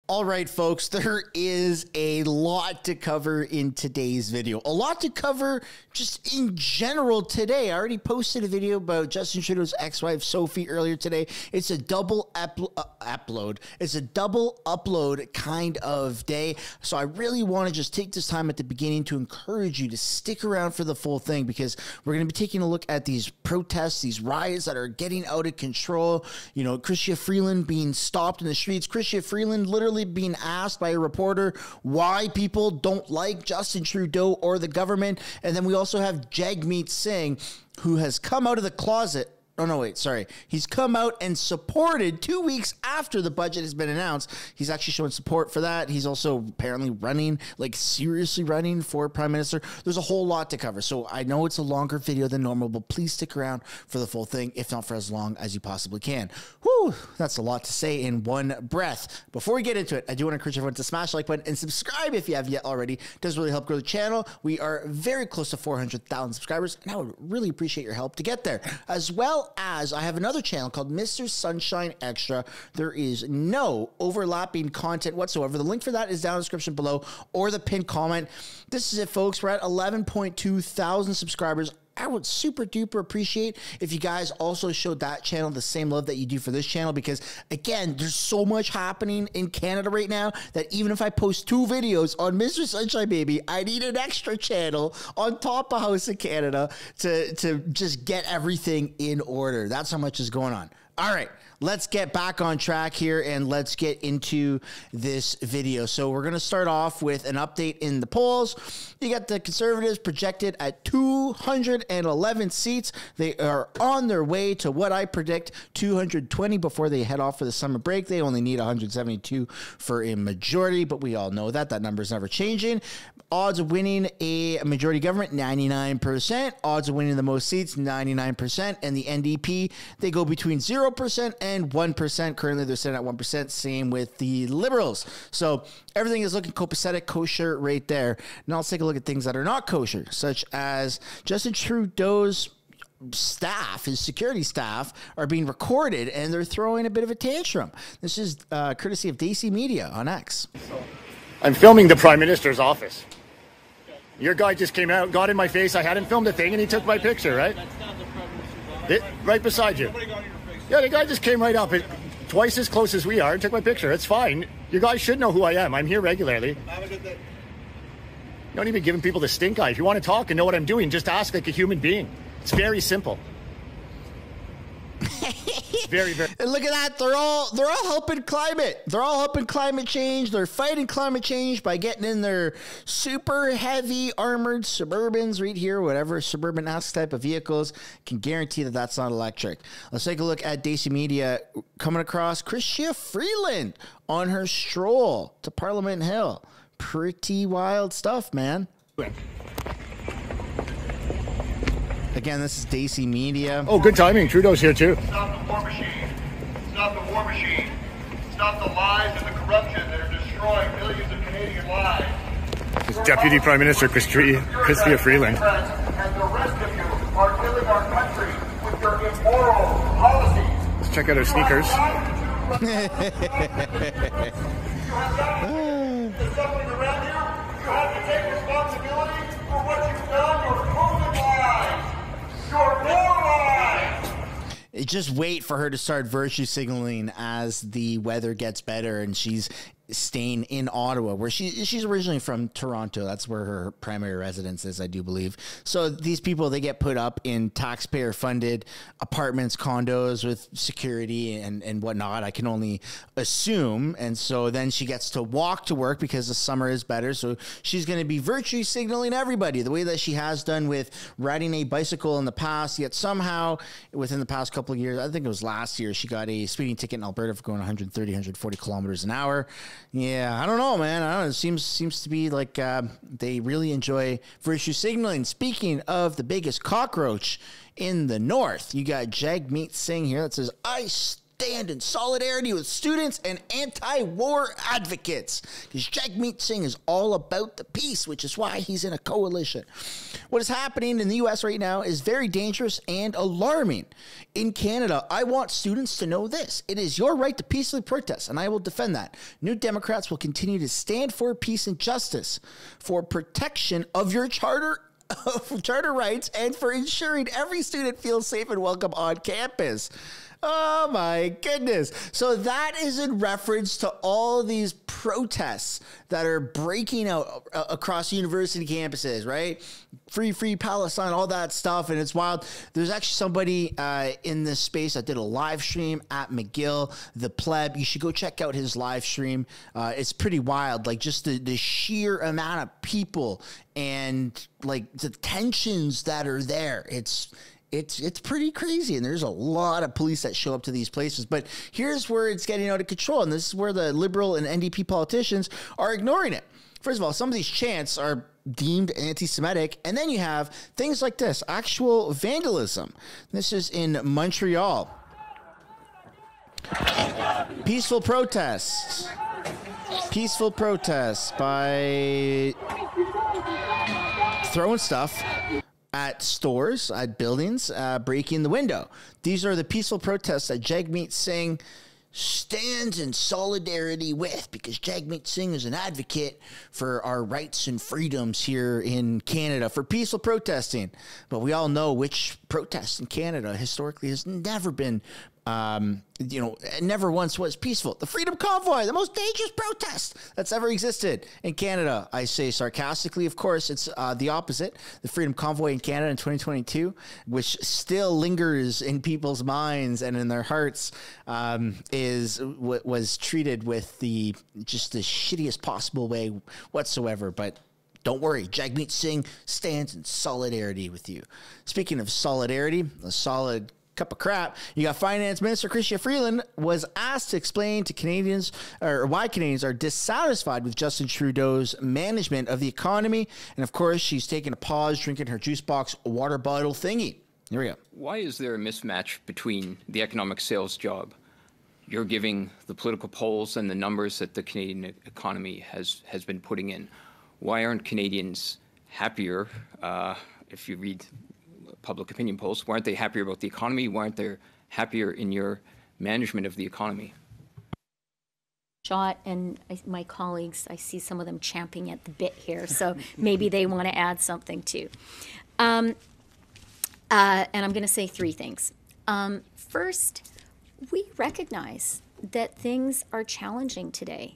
All right, folks, there is a lot to cover in today's video. A lot to cover just in general today. I already posted a video about Justin Trudeau's ex-wife, Sophie, earlier today. It's a double upload. It's a double upload kind of day. So I really want to just take this time at the beginning to encourage you to stick around for the full thing, because we're going to be taking a look at these protests, these riots that are getting out of control. You know, Chrystia Freeland being stopped in the streets. Chrystia Freeland literally being asked by a reporter why people don't like Justin Trudeau or the government. And then we also have Jagmeet Singh, who has come out of the closet. Oh, no, wait, sorry. He's come out and supported 2 weeks after the budget has been announced. He's actually showing support for that. He's also apparently running, like seriously running for prime minister. There's a whole lot to cover. So I know it's a longer video than normal, but please stick around for the full thing, if not for as long as you possibly can. Whew, that's a lot to say in one breath. Before we get into it, I do want to encourage everyone to smash the like button and subscribe if you have yet already. It does really help grow the channel. We are very close to 400,000 subscribers, and I would really appreciate your help to get there. As well as I have another channel called Mr. Sunshine Extra. There is no overlapping content whatsoever. The link for that is down in the description below or the pinned comment. This is it, folks. We're at 11.2 thousand subscribers. I would super duper appreciate if you guys also showed that channel the same love that you do for this channel, because again, there's so much happening in Canada right now that even if I post 2 videos on Mr. Sunshine Baby, I need an extra channel on top of House of Canada to just get everything in order. That's how much is going on. All right, let's get back on track here and let's get into this video. So we're going to start off with an update in the polls. You got the Conservatives projected at 211 seats. They are on their way to what I predict 220 before they head off for the summer break. They only need 172 for a majority, but we all know that number is never changing. Odds of winning a majority government, 99%. Odds of winning the most seats, 99%. And the NDP, they go between 0% and 1%. Currently, they're sitting at 1%. Same with the Liberals. So everything is looking copacetic, kosher right there. Now let's take a look at things that are not kosher, such as Justin Trudeau's staff, his security staff, are being recorded and they're throwing a bit of a tantrum. This is courtesy of Daisy Media on X. I'm filming the Prime Minister's office. Your guy just came out, got in my face. I hadn't filmed a thing, and he took my picture, right? That's not the Prime Minister's office. Right beside you. Yeah, the guy just came right up, twice as close as we are, and took my picture. It's fine. You guys should know who I am. I'm here regularly. Have a good day. Don't even giving people the stink eye. If you want to talk and know what I'm doing, just ask like a human being. It's very simple. Very, very. And look at that. They're all helping climate. They're all helping climate change. They're fighting climate change by getting in their super heavy armored Suburbans right here, whatever Suburban-esque type of vehicles. Can guarantee that that's not electric. Let's take a look at Daisy Media coming across Chrystia Freeland on her stroll to Parliament Hill. Pretty wild stuff, man. Again, this is Daisy Media. Oh, good timing. Trudeau's here, too. Stop the war machine. Stop the war machine. Stop the lies and the corruption that are destroying millions of Canadian lives. This is Deputy Prime Minister Chrystia Freeland. And the rest of you are killing our country with your immoral policies. Let's check out her sneakers. There's something around you. You have to take responsibility for what you've done. Your COVID lies. Your war lies. Just wait for her to start virtue signaling as the weather gets better and she's staying in Ottawa, where she's originally from Toronto. That's where her primary residence is, I do believe. So these people, they get put up in taxpayer funded apartments, condos with security and whatnot. I can only assume. And so then she gets to walk to work because the summer is better. So she's going to be virtue signaling everybody the way that she has done with riding a bicycle in the past. Yet somehow within the past couple of years, I think it was last year, she got a speeding ticket in Alberta for going 130, 140 kilometers an hour. Yeah, I don't know, man. I don't know. It seems to be like they really enjoy virtue signaling. Speaking of the biggest cockroach in the north, you got Jagmeet Singh here that says, I stand in solidarity with students and anti-war advocates. Because Jagmeet Singh is all about the peace, which is why he's in a coalition. What is happening in the U.S. right now is very dangerous and alarming. In Canada, I want students to know this. It is your right to peacefully protest, and I will defend that. New Democrats will continue to stand for peace and justice, for protection of your charter rights, and for ensuring every student feels safe and welcome on campus. Oh my goodness. So that is in reference to all these protests that are breaking out across university campuses, right? Free Palestine, all that stuff. And it's wild. There's actually somebody in this space that did a live stream at McGill, the pleb. You should go check out his live stream. It's pretty wild. Like just the sheer amount of people and like the tensions that are there. It's pretty crazy, and there's a lot of police that show up to these places. But here's where it's getting out of control, and this is where the Liberal and NDP politicians are ignoring it. First of all, some of these chants are deemed anti-Semitic, and then you have things like this, actual vandalism. This is in Montreal. Peaceful protests by throwing stuff at stores, at buildings, breaking the window. These are the peaceful protests that Jagmeet Singh stands in solidarity with, because Jagmeet Singh is an advocate for our rights and freedoms here in Canada, for peaceful protesting. But we all know which protest in Canada historically has never been never once was peaceful. The Freedom Convoy, the most dangerous protest that's ever existed in Canada. I say sarcastically, of course, it's the opposite. The Freedom Convoy in Canada in 2022, which still lingers in people's minds and in their hearts, was treated with the shittiest possible way whatsoever. But don't worry, Jagmeet Singh stands in solidarity with you. Speaking of solidarity, a solid cup of crap. You got Finance Minister Chrystia Freeland was asked to explain to Canadians or why Canadians are dissatisfied with Justin Trudeau's management of the economy. And of course, she's taking a pause, drinking her juice box water bottle thingy. Here we go. Why is there a mismatch between the economic sales job you're giving the political polls and the numbers that the Canadian economy has been putting in? Why aren't Canadians happier if you read public opinion polls? Why aren't they happier about the economy? Why aren't they happier in your management of the economy? And my colleagues, I see some of them champing at the bit here, so maybe they want to add something too. And I'm going to say three things. First, we recognize that things are challenging today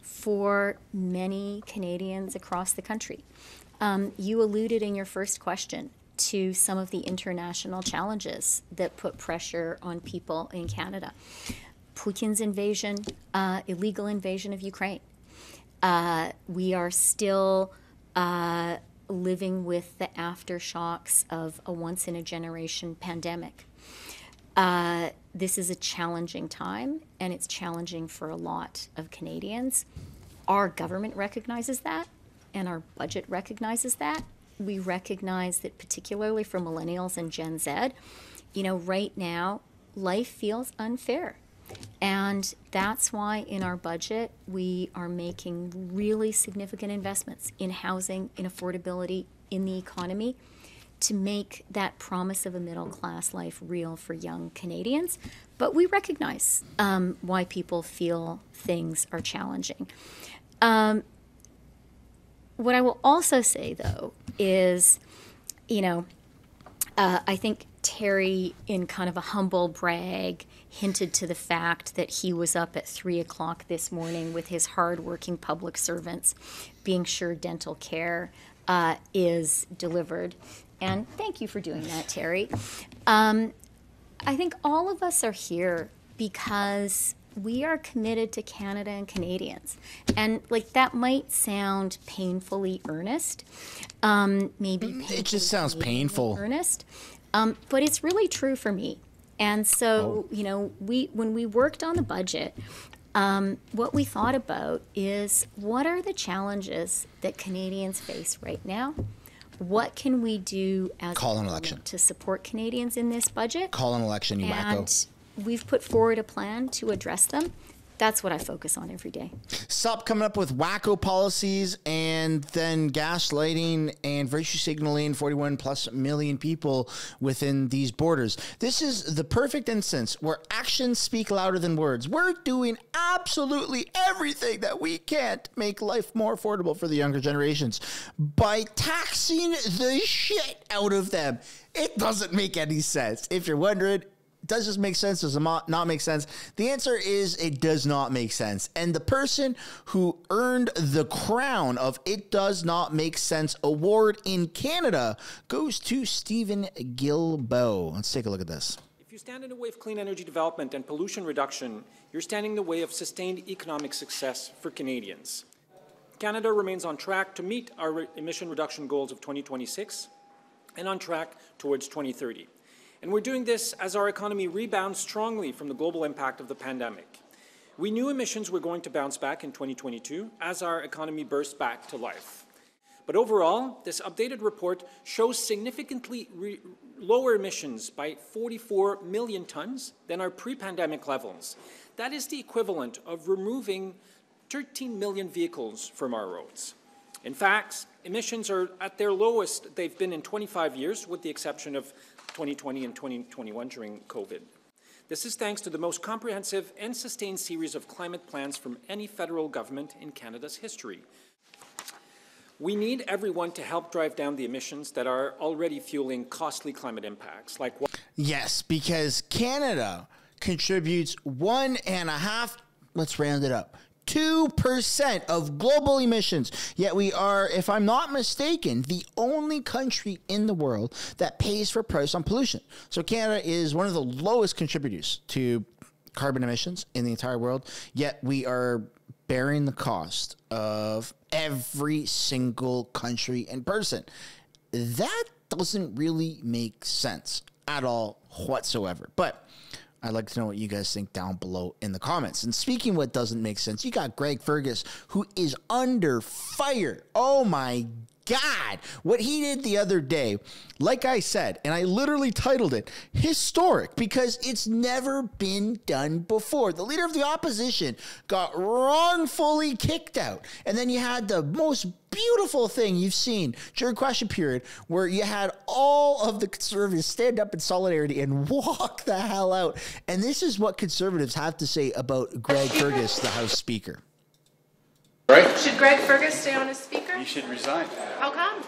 for many Canadians across the country. You alluded in your first question to some of the international challenges that put pressure on people in Canada. Putin's invasion, illegal invasion of Ukraine. We are still living with the aftershocks of a once-in-a-generation pandemic. This is a challenging time, and it's challenging for a lot of Canadians. Our government recognizes that, and our budget recognizes that. We recognize that particularly for millennials and Gen Z, right now, life feels unfair. And that's why in our budget, we are making really significant investments in housing, in affordability, in the economy, to make that promise of a middle-class life real for young Canadians. But we recognize why people feel things are challenging. What I will also say, though, is, I think Terry, in kind of a humble brag, hinted to the fact that he was up at 3 o'clock this morning with his hardworking public servants, being sure dental care is delivered. And thank you for doing that, Terry. I think all of us are here because we are committed to Canada and Canadians. And that might sound painfully earnest. Maybe it just sounds painful. Earnest. But it's really true for me. And so, when we worked on the budget, what we thought about is what are the challenges that Canadians face right now? What can we do as Call an election to support Canadians in this budget? Call an election, you wacko. we've put forward a plan to address them. That's what I focus on every day. Stop coming up with wacko policies and then gaslighting and virtue signaling 41 plus million people within these borders. This is the perfect instance where actions speak louder than words. We're doing absolutely everything that we can to make life more affordable for the younger generations by taxing the shit out of them. It doesn't make any sense. If you're wondering, does this make sense? Does it not make sense? The answer is it does not make sense. And the person who earned the crown of It Does Not Make Sense award in Canada goes to Stephen Guilbeault. Let's take a look at this. If you stand in the way of clean energy development and pollution reduction, you're standing in the way of sustained economic success for Canadians. Canada remains on track to meet our emission reduction goals of 2026 and on track towards 2030. And we're doing this as our economy rebounds strongly from the global impact of the pandemic. We knew emissions were going to bounce back in 2022 as our economy burst back to life. But overall, this updated report shows significantly lower emissions by 44 million tons than our pre-pandemic levels. That is the equivalent of removing 13 million vehicles from our roads. In fact, emissions are at their lowest they've been in 25 years, with the exception of 2020 and 2021 during COVID. This is thanks to the most comprehensive and sustained series of climate plans from any federal government in Canada's history. We need everyone to help drive down the emissions that are already fueling costly climate impacts. Yes, because Canada contributes 1.5, let's round it up, 2% of global emissions. Yet we are, if I'm not mistaken, the only country in the world that pays for price on pollution. So Canada is one of the lowest contributors to carbon emissions in the entire world, yet we are bearing the cost of every single country and person. That doesn't really make sense at all whatsoever. But I'd like to know what you guys think down below in the comments. And speaking of what doesn't make sense, you got Greg Fergus, who is under fire. Oh my God. What he did the other day, like I said, and I literally titled it historic, because it's never been done before. The leader of the opposition got wrongfully kicked out. And then you had the most beautiful thing you've seen during question period, where you had all of the conservatives stand up in solidarity and walk the hell out. And this is what conservatives have to say about Greg Fergus, the House Speaker. Right. Should Greg Fergus stay on as Speaker? You should resign. How come?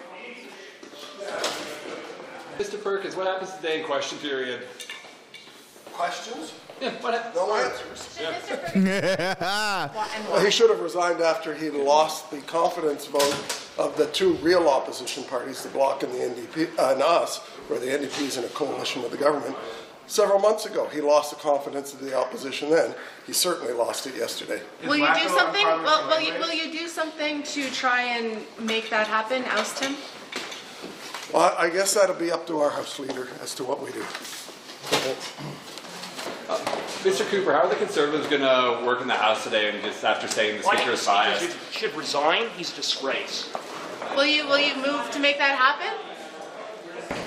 Mr. Perkins, what happens today in question period? Questions? Yeah, what no answers. Yeah. Well, he should have resigned after he lost the confidence vote of the two real opposition parties, the Bloc and the NDP, and us, where the NDP is in a coalition with the government. Several months ago, he lost the confidence of the opposition then. He certainly lost it yesterday. Will you do something? Will you do something to try and make that happen? Oust him? Well, I guess that'll be up to our House Leader as to what we do. Mr. Cooper, how are the Conservatives going to work in the House today and just after saying the Speaker is biased? The Speaker should resign. He's a disgrace. Will you move to make that happen?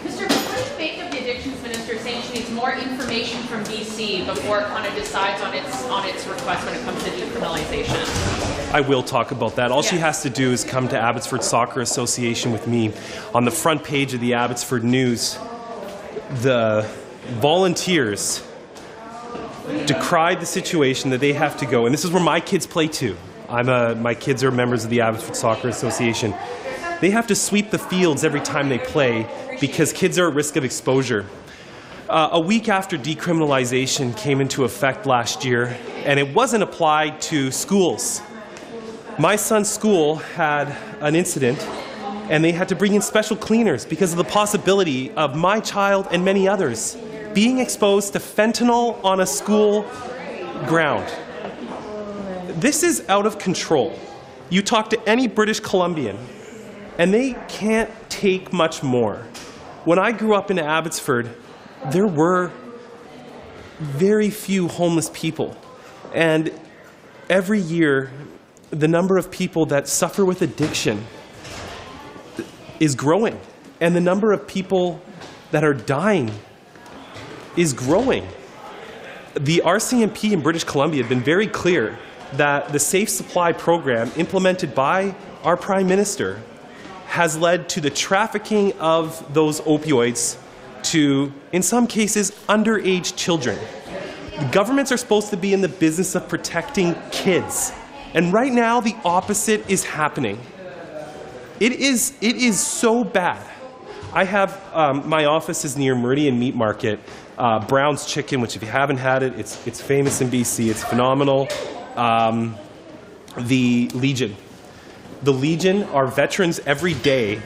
Mr. What do you make of the Addictions Minister saying she needs more information from BC before it kind of decides on its request when it comes to decriminalization? I will talk about that. All she has to do is come to Abbotsford Soccer Association with me. On the front page of the Abbotsford News, the volunteers decried the situation that they have to go, and this is where my kids play too. My kids are members of the Abbotsford Soccer Association. They have to sweep the fields every time they play because kids are at risk of exposure. A week after decriminalization came into effect last year, and it wasn't applied to schools. My son's school had an incident, and they had to bring in special cleaners because of the possibility of my child and many others being exposed to fentanyl on a school ground. This is out of control. You talk to any British Columbian, and they can't take much more. When I grew up in Abbotsford, there were very few homeless people. And every year, the number of people that suffer with addiction is growing. And the number of people that are dying is growing. the RCMP in British Columbia have been very clear that the Safe Supply program implemented by our Prime Minister has led to the trafficking of those opioids to, in some cases, underage children. Governments are supposed to be in the business of protecting kids. And right now, the opposite is happening. It is so bad. I have, my office is near Meridian Meat Market. Brown's Chicken, which if you haven't had it, it's famous in BC. It's phenomenal. The Legion. The Legion, our veterans every day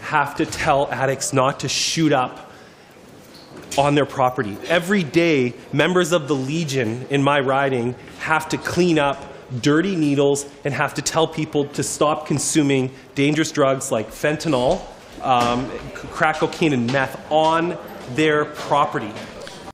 have to tell addicts not to shoot up on their property. Every day, members of the Legion in my riding have to clean up dirty needles and have to tell people to stop consuming dangerous drugs like fentanyl, crack cocaine, and meth on their property.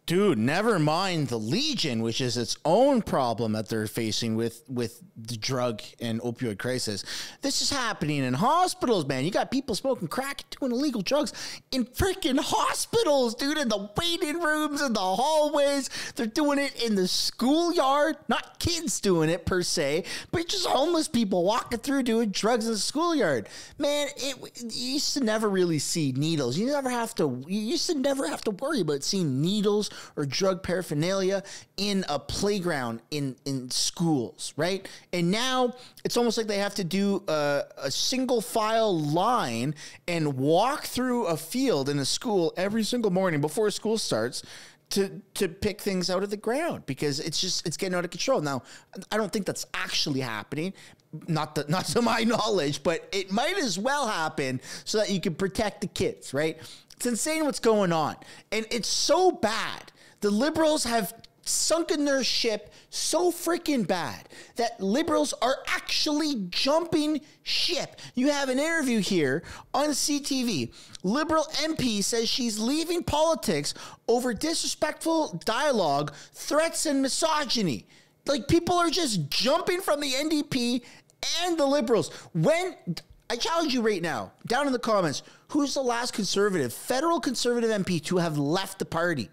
Dude, never mind the Legion, which is its own problem that they're facing with the drug and opioid crisis. This is happening in hospitals, man. You got people smoking crack and doing illegal drugs in freaking hospitals, dude, in the waiting rooms, in the hallways. They're doing it in the schoolyard. Not kids doing it per se, but just homeless people walking through doing drugs in the schoolyard. Man, you used to never really see needles. You used to never have to worry about seeing needles or drug paraphernalia in a playground in schools, right? And now it's almost like they have to do a single file line and walk through a field in a school every single morning before school starts to pick things out of the ground, because it's getting out of control. Now, I don't think that's actually happening. Not to my knowledge, but it might as well happen so that you can protect the kids, right? It's insane what's going on. And it's so bad. The Liberals have sunken their ship so freaking bad that Liberals are actually jumping ship. You have an interview here on CTV. Liberal MP says she's leaving politics over disrespectful dialogue, threats, and misogyny. Like, people are just jumping from the NDP and the Liberals. I challenge you right now, down in the comments, who's the last federal conservative MP to have left the party?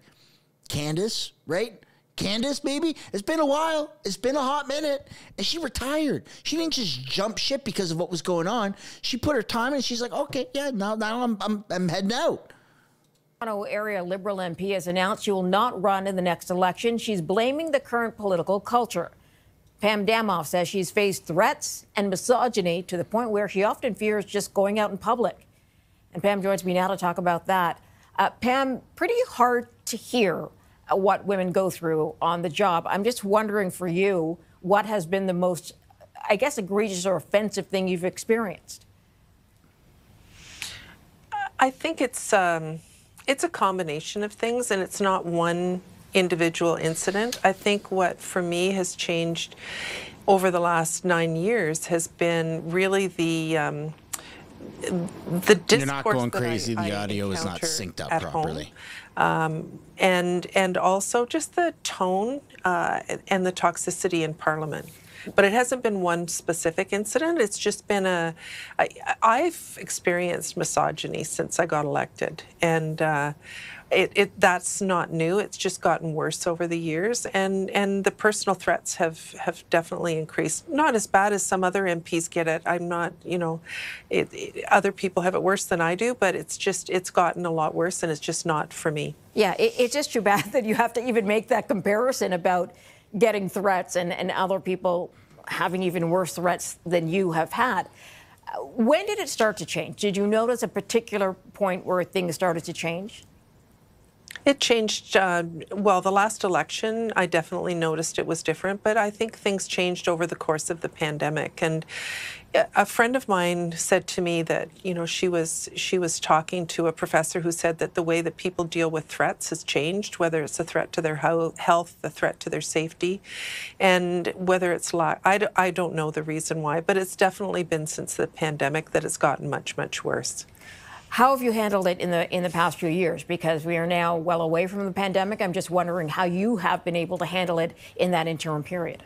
Candace, right? Candace, maybe? It's been a while. It's been a hot minute. And she retired. She didn't just jump ship because of what was going on. She put her time in and she's like, okay, yeah, now I'm heading out. Toronto area Liberal MP has announced she will not run in the next election. She's blaming the current political culture. Pam Damoff says she's faced threats and misogyny to the point where she often fears just going out in public. And Pam joins me now to talk about that. Pam, pretty hard to hear what women go through on the job. I'm just wondering for you, what has been the most, I guess, egregious or offensive thing you've experienced? I think it's a combination of things, and it's not one individual incident. I think what for me has changed over the last 9 years has been really the discourse. You're not going crazy. The audio is not synced up properly. And also just the tone and the toxicity in Parliament. But it hasn't been one specific incident. It's just been I've experienced misogyny since I got elected, and that's not new. It's just gotten worse over the years, and the personal threats have definitely increased. Not as bad as some other MPs get it. I'm not, other people have it worse than I do, but it's gotten a lot worse, and it's just not for me. Yeah, it's just too bad that you have to even make that comparison about getting threats and other people having even worse threats than you have had. When did it start to change? Did you notice a particular point where things started to change? It changed, well, the last election, I definitely noticed it was different, but I think things changed over the course of the pandemic. And a friend of mine said to me that, she was talking to a professor who said that the way that people deal with threats has changed, whether it's a threat to their health, a threat to their safety, and whether it's I don't know the reason why, but it's definitely been since the pandemic that it's gotten much, much worse. How have you handled it in the past few years? Because we are now well away from the pandemic. I'm just wondering how you have been able to handle it in that interim period.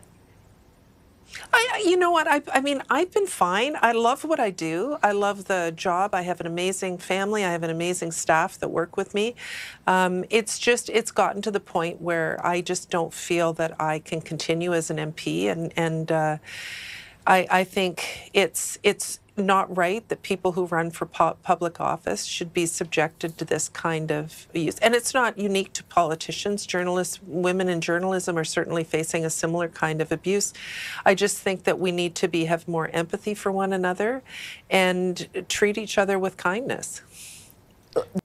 You know what? I mean, I've been fine. I love what I do. I love the job. I have an amazing family. I have an amazing staff that work with me. It's gotten to the point where I just don't feel that I can continue as an MP, and I think it's not right that people who run for public office should be subjected to this kind of use. And it's not unique to politicians. Journalists, women in journalism are certainly facing a similar kind of abuse. I just think that we need to have more empathy for one another and treat each other with kindness.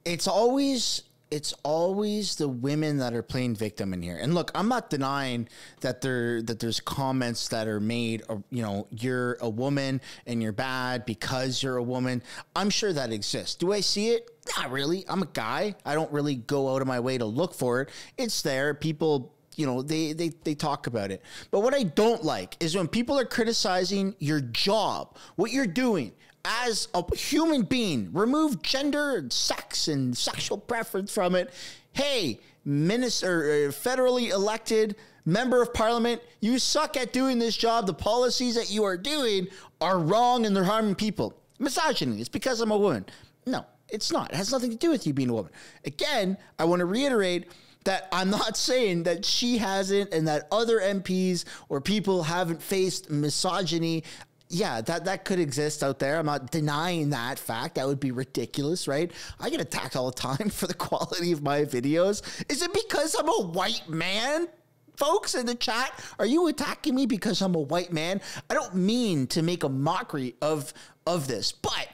It's always the women that are playing victim in here. And look, I'm not denying that there's comments that are made, you know, you're a woman and you're bad because you're a woman. I'm sure that exists. Do I see it? Not really. I'm a guy. I don't really go out of my way to look for it. It's there. People, you know, they talk about it. But what I don't like is when people are criticizing your job, what you're doing as a human being. Remove gender and sex and sexual preference from it. Hey, minister, federally elected member of parliament, you suck at doing this job. The policies that you are doing are wrong and they're harming people. Misogyny, it's because I'm a woman. No, it's not. It has nothing to do with you being a woman. Again, I want to reiterate that I'm not saying that she hasn't and that other MPs or people haven't faced misogyny. Yeah, that could exist out there. I'm not denying that fact. That would be ridiculous, right? I get attacked all the time for the quality of my videos. Is it because I'm a white man? Folks in the chat, are you attacking me because I'm a white man? I don't mean to make a mockery of this, but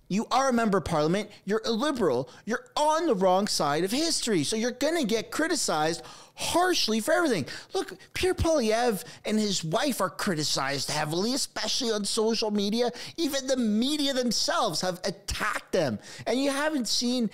you are a member of parliament. You're a liberal. You're on the wrong side of history. So you're going to get criticized harshly for everything. Look, Pierre Poilievre and his wife are criticized heavily, especially on social media. Even the media themselves have attacked them. And you haven't seen,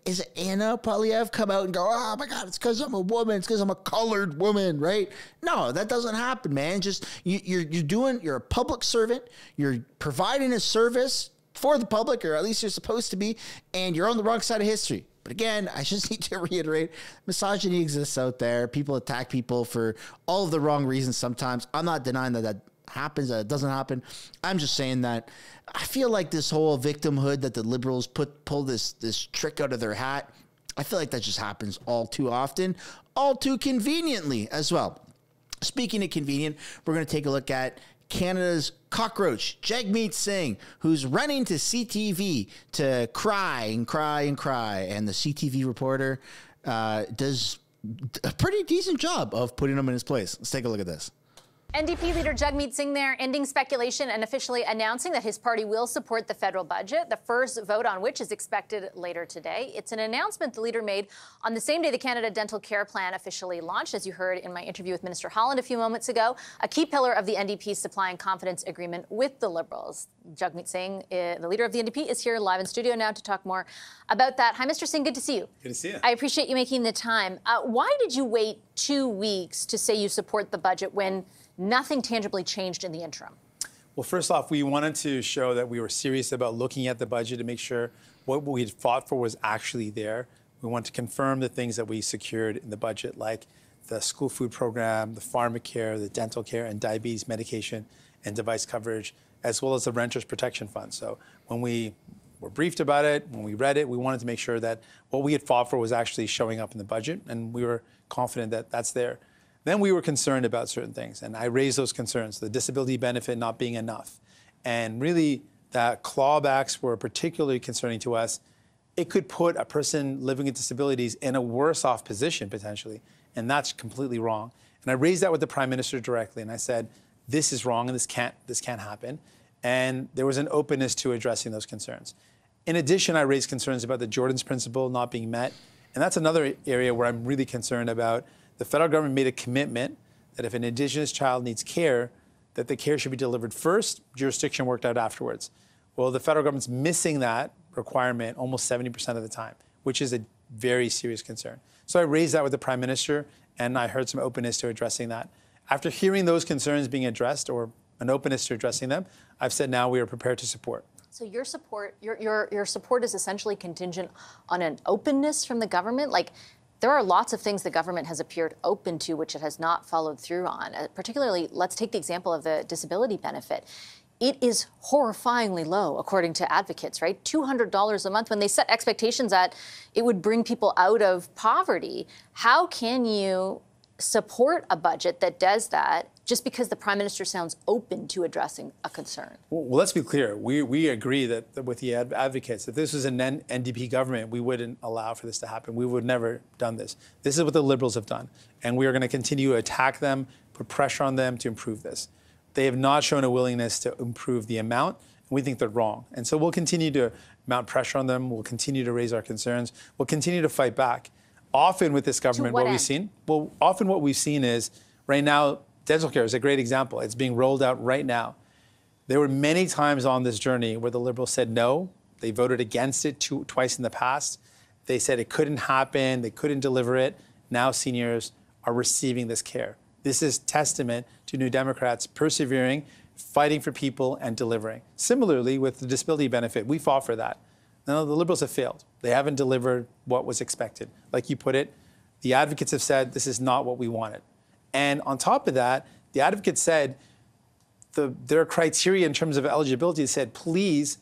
is it Anna Poilievre come out and go, oh my God, it's because I'm a woman. It's because I'm a colored woman, right? No, that doesn't happen, man. Just you're a public servant. You're providing a service for the public, or at least you're supposed to be, and you're on the wrong side of history. But again, I just need to reiterate, misogyny exists out there. People attack people for all of the wrong reasons sometimes. I'm not denying that happens, that it doesn't happen. I'm just saying that I feel like this whole victimhood that the liberals pull this trick out of their hat, I feel like that just happens all too often, all too conveniently as well. Speaking of convenient, we're going to take a look at Canada's cockroach, Jagmeet Singh, who's running to CTV to cry and cry and cry. And the CTV reporter does a pretty decent job of putting him in his place. Let's take a look at this. NDP leader Jagmeet Singh there ending speculation and officially announcing that his party will support the federal budget, the first vote on which is expected later today. It's an announcement the leader made on the same day the Canada Dental Care Plan officially launched, as you heard in my interview with Minister Holland a few moments ago, a key pillar of the NDP's supply and confidence agreement with the Liberals. Jagmeet Singh, the leader of the NDP, is here live in studio now to talk more about that. Hi, Mr. Singh. Good to see you. Good to see you. I appreciate you making the time. Why did you wait 2 weeks to say you support the budget when nothing tangibly changed in the interim? Well, first off, we wanted to show that we were serious about looking at the budget to make sure what we had fought for was actually there. We want to confirm the things that we secured in the budget, like the school food program, the pharmacare, the dental care, and diabetes medication and device coverage, as well as the Renters Protection Fund. So when we were briefed about it, when we read it, we wanted to make sure that what we had fought for was actually showing up in the budget, and we were confident that that's there. Then we were concerned about certain things, and I raised those concerns, the disability benefit not being enough. And really, that clawbacks were particularly concerning to us. It could put a person living with disabilities in a worse off position, potentially, and that's completely wrong. And I raised that with the Prime Minister directly, and I said, this is wrong, and this can't happen. And there was an openness to addressing those concerns. In addition, I raised concerns about the Jordan's Principle not being met, and that's another area where I'm really concerned about. The federal government made a commitment that if an Indigenous child needs care, that the care should be delivered first, jurisdiction worked out afterwards. Well, the federal government's missing that requirement almost 70% of the time, which is a very serious concern. So I raised that with the Prime Minister, and I heard some openness to addressing that. After hearing those concerns being addressed, or an openness to addressing them, I've said now we are prepared to support. So your support is essentially contingent on an openness from the government? Like, there are lots of things the government has appeared open to which it has not followed through on. Particularly, let's take the example of the disability benefit. It is horrifyingly low, according to advocates, right? $200 a month when they set expectations that it would bring people out of poverty. How can you support a budget that does that just because the Prime Minister sounds open to addressing a concern? Well, let's be clear. We agree that with the advocates, if this was an NDP government, we wouldn't allow for this to happen. We would never done this. This is what the Liberals have done. And we are going to continue to attack them, put pressure on them to improve this. They have not shown a willingness to improve the amount. And we think they're wrong. And so we'll continue to mount pressure on them. We'll continue to raise our concerns. We'll continue to fight back. Often with this government, what we've seen? Well, often what we've seen is right now, dental care is a great example. It's being rolled out right now. There were many times on this journey where the Liberals said no. They voted against it twice in the past. They said it couldn't happen. They couldn't deliver it. Now seniors are receiving this care. This is testament to New Democrats persevering, fighting for people, and delivering. Similarly, with the disability benefit, we fought for that. No, the Liberals have failed. They haven't delivered what was expected. Like you put it, the advocates have said this is not what we wanted. And on top of that, the advocates said their criteria in terms of eligibility said, please,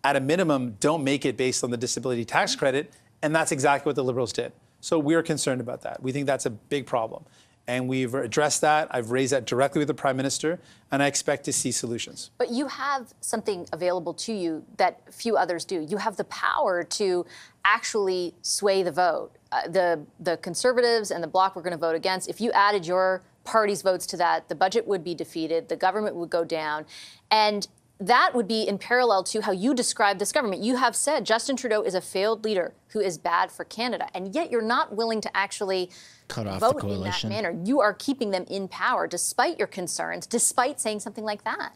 at a minimum, don't make it based on the disability tax credit. And that's exactly what the Liberals did. So we're concerned about that. We think that's a big problem. And we've addressed that. I've raised that directly with the Prime Minister, and I expect to see solutions. But you have something available to you that few others do. You have the power to actually sway the vote. The Conservatives and the Bloc were going to vote against. If you added your party's votes to that, the budget would be defeated, the government would go down, and that would be in parallel to how you describe this government. You have said Justin Trudeau is a failed leader who is bad for Canada, and yet you're not willing to actually cut off vote the coalition in that manner. You are keeping them in power despite your concerns, despite saying something like that.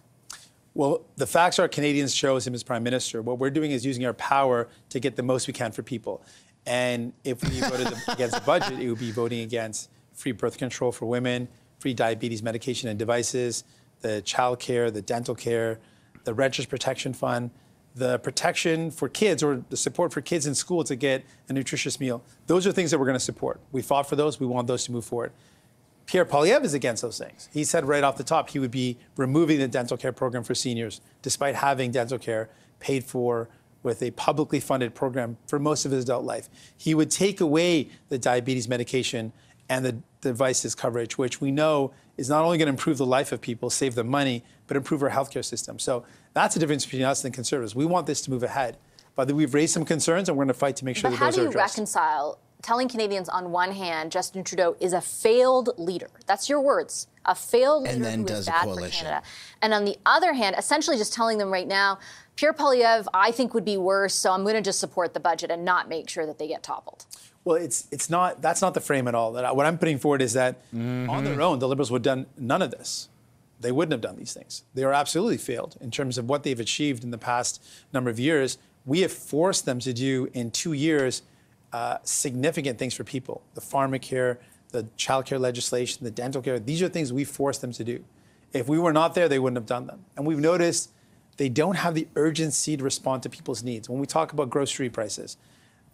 Well, the facts are Canadians chose him as Prime Minister. What we're doing is using our power to get the most we can for people. And if we voted against the budget, it would be voting against free birth control for women, free diabetes medication and devices, the child care, the dental care, the Renters Protection Fund, the protection for kids or the support for kids in school to get a nutritious meal. Those are things that we're going to support. We fought for those. We want those to move forward. Pierre Poilievre is against those things. He said right off the top he would be removing the dental care program for seniors, despite having dental care paid for with a publicly funded program for most of his adult life. He would take away the diabetes medication and the devices coverage, which we know is not only going to improve the life of people, save them money, but improve our healthcare system. So that's the difference between us and the Conservatives. We want this to move ahead. But we've raised some concerns, and we're going to fight to make sure that those are addressed. But how do you reconcile telling Canadians on one hand Justin Trudeau is a failed leader? That's your words. A failed leader who is bad for Canada. And on the other hand, essentially just telling them right now, Pierre Poilievre, I think, would be worse, so I'm going to just support the budget and not make sure that they get toppled. Well, it's not. That's not the frame at all. What I'm putting forward is that on their own, the Liberals would have done none of this. They wouldn't have done these things. They are absolutely failed in terms of what they've achieved in the past number of years. We have forced them to do in 2 years significant things for people. The pharmacare, the childcare legislation, the dental care. These are things we forced them to do. If we were not there, they wouldn't have done them. And we've noticed they don't have the urgency to respond to people's needs. When we talk about grocery prices,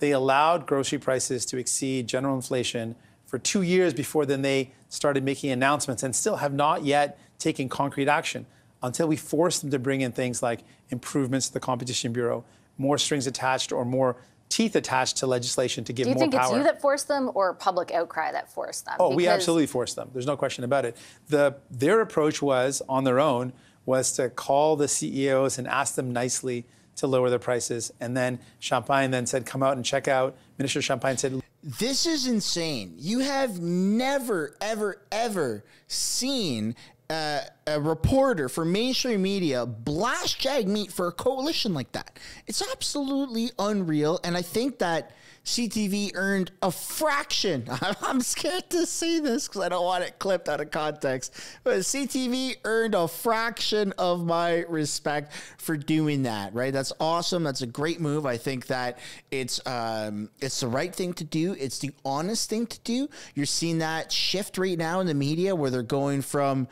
they allowed grocery prices to exceed general inflation for 2 years before then they started making announcements and still have not yet taken concrete action until we forced them to bring in things like improvements to the Competition Bureau, more strings attached or more teeth attached to legislation to give more power. Do you think it's you that forced them or public outcry that forced them? Oh, we absolutely forced them. There's no question about it. Their approach was, on their own, was to call the CEOs and ask them nicely to lower their prices. And then Champagne then said, come out and check out. Minister Champagne said, this is insane. You have never, ever, ever seen a reporter for mainstream media blast Jagmeet for a coalition like that. It's absolutely unreal. And I think that CTV earned a fraction. I'm scared to say this because I don't want it clipped out of context. But CTV earned a fraction of my respect for doing that, right? That's awesome. That's a great move. I think that it's the right thing to do. It's the honest thing to do. You're seeing that shift right now in the media where they're going from,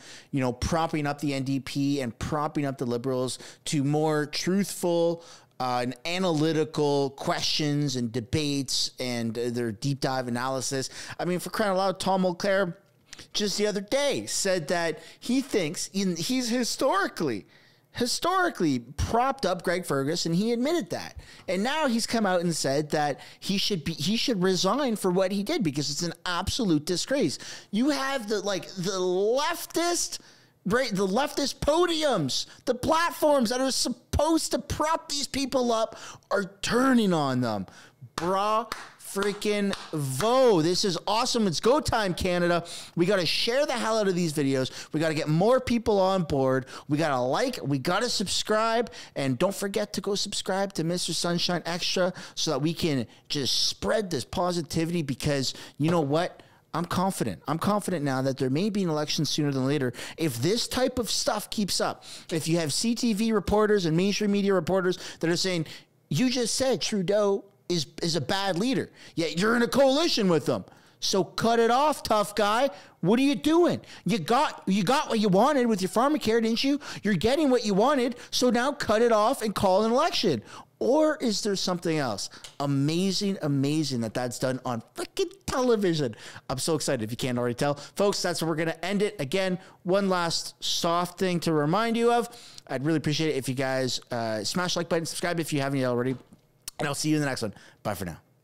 propping up the NDP and propping up the Liberals to more truthful, and analytical questions and debates and their deep dive analysis. I mean, for crying out loud, Tom Mulcair just the other day said that he thinks he's historically propped up Greg Ferguson. He admitted that. And now he's come out and said that he should resign for what he did because it's an absolute disgrace. You have the leftist podiums, the platforms that are supposed to prop these people up are turning on them. Freaking Vo. This is awesome. It's go time, Canada. We got to share the hell out of these videos. We got to get more people on board. We got to like, we got to subscribe, and don't forget to go subscribe to Mr. Sunshine Extra so that we can just spread this positivity, because you know what? I'm confident. I'm confident now that there may be an election sooner than later. If this type of stuff keeps up, if you have CTV reporters and mainstream media reporters that are saying, you just said Trudeau is a bad leader, yet you're in a coalition with them. So cut it off, tough guy. What are you doing? You got what you wanted with your pharmacare, didn't you? You're getting what you wanted, so now cut it off and call an election. Or is there something else? Amazing that that's done on freaking television. I'm so excited if you can't already tell. Folks, that's where we're going to end it. Again, one last soft thing to remind you of. I'd really appreciate it if you guys smash the like button, subscribe if you haven't yet already. And I'll see you in the next one. Bye for now.